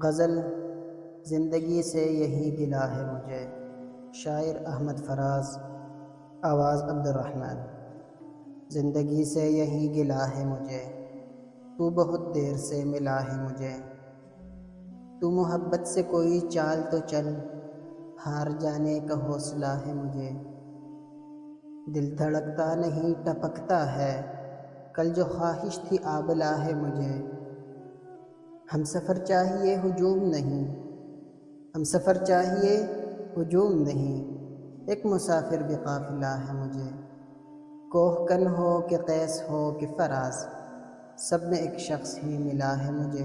غزل زندگی سے یہی گلہ ہے مجھے، شاعر احمد فراز، آواز عبدالرحمن۔ زندگی سے یہی گلہ ہے مجھے، تو بہت دیر سے ملا ہے مجھے۔ تو محبت سے کوئی چال تو چل، ہار جانے کا حوصلہ ہے مجھے۔ دل دھڑکتا نہیں ٹپکتا ہے، کل جو خواہش تھی آبلا ہے مجھے۔ ہم سفر چاہیے ہجوم نہیں، ہم سفر چاہیے ہجوم نہیں، ایک مسافر بھی قافلہ ہے مجھے۔ کوہ کن ہو کہ قیس ہو کہ فراز، سب میں ایک شخص ہی ملا ہے مجھے۔